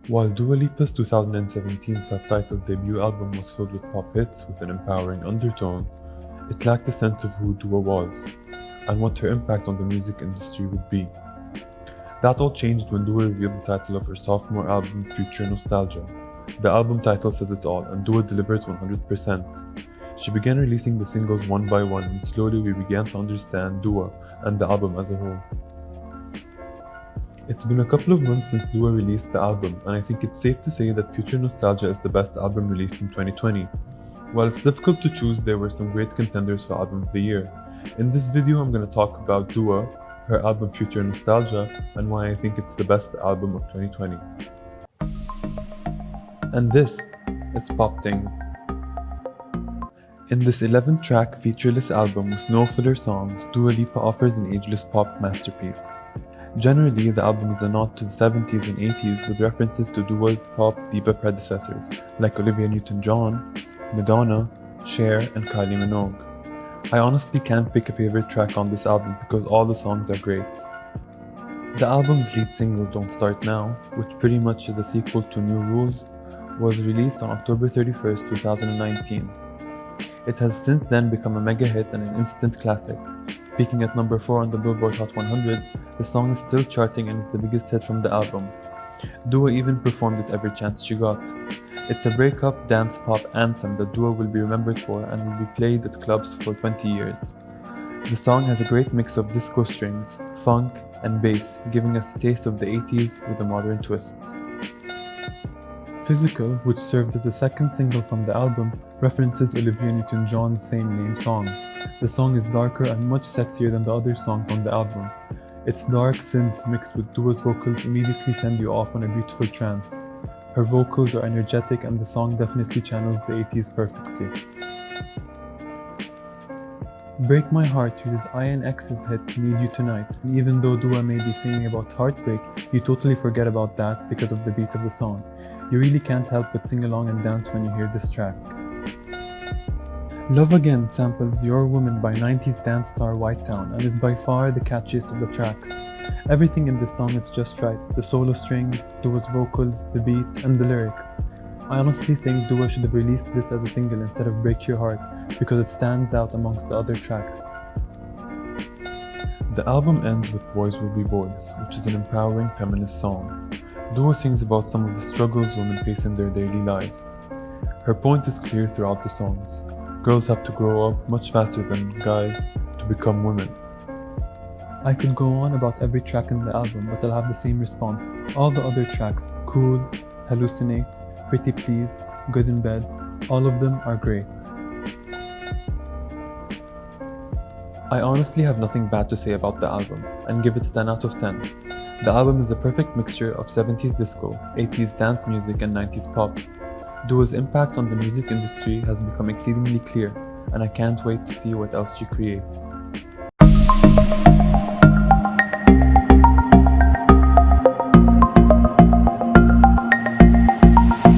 While Dua Lipa's 2017 self-titled debut album was filled with pop hits with an empowering undertone, it lacked a sense of who Dua was and what her impact on the music industry would be. That all changed when Dua revealed the title of her sophomore album, Future Nostalgia. The album title says it all, and Dua delivers 100%. She began releasing the singles one by one, and slowly we began to understand Dua and the album as a whole. It's been a couple of months since Dua released the album, and I think it's safe to say that Future Nostalgia is the best album released in 2020. While it's difficult to choose, there were some great contenders for Album of the Year. In this video, I'm going to talk about Dua, her album Future Nostalgia, and why I think it's the best album of 2020. And this is Pop Tingz. In this 11-track featureless album with no filler songs, Dua Lipa offers an ageless pop masterpiece. Generally, the album is a nod to the 70s and 80s with references to Dua's pop diva predecessors like Olivia Newton-John, Madonna, Cher, and Kylie Minogue. I honestly can't pick a favorite track on this album because all the songs are great. The album's lead single, Don't Start Now, which pretty much is a sequel to New Rules, was released on October 31st, 2019. It has since then become a mega hit and an instant classic. Peaking at number 4 on the Billboard Hot 100s, the song is still charting and is the biggest hit from the album. Dua even performed it every chance she got. It's a breakup dance pop anthem that Dua will be remembered for and will be played at clubs for 20 years. The song has a great mix of disco strings, funk, and bass, giving us a taste of the 80s with a modern twist. Physical, which served as the second single from the album, references Olivia Newton-John's same-name song. The song is darker and much sexier than the other songs on the album. Its dark synth mixed with Dua's vocals immediately send you off on a beautiful trance. Her vocals are energetic and the song definitely channels the 80s perfectly. Break My Heart uses INX's hit Need You Tonight, and even though Dua may be singing about heartbreak, you totally forget about that because of the beat of the song. You really can't help but sing along and dance when you hear this track. Love Again samples Your Woman by 90s dance star Whitetown and is by far the catchiest of the tracks. Everything in this song is just right, the solo strings, Dua's vocals, the beat, and the lyrics. I honestly think Dua should have released this as a single instead of Break Your Heart because it stands out amongst the other tracks. The album ends with Boys Will Be Boys, which is an empowering feminist song. Dua sings about some of the struggles women face in their daily lives. Her point is clear throughout the songs. Girls have to grow up much faster than guys to become women. I could go on about every track in the album, but I'll have the same response. All the other tracks, Cool, Hallucinate, Pretty Please, Good in Bed, all of them are great. I honestly have nothing bad to say about the album, and give it a 10 out of 10. The album is a perfect mixture of 70s disco, 80s dance music, and 90s pop. Dua's impact on the music industry has become exceedingly clear, and I can't wait to see what else she creates.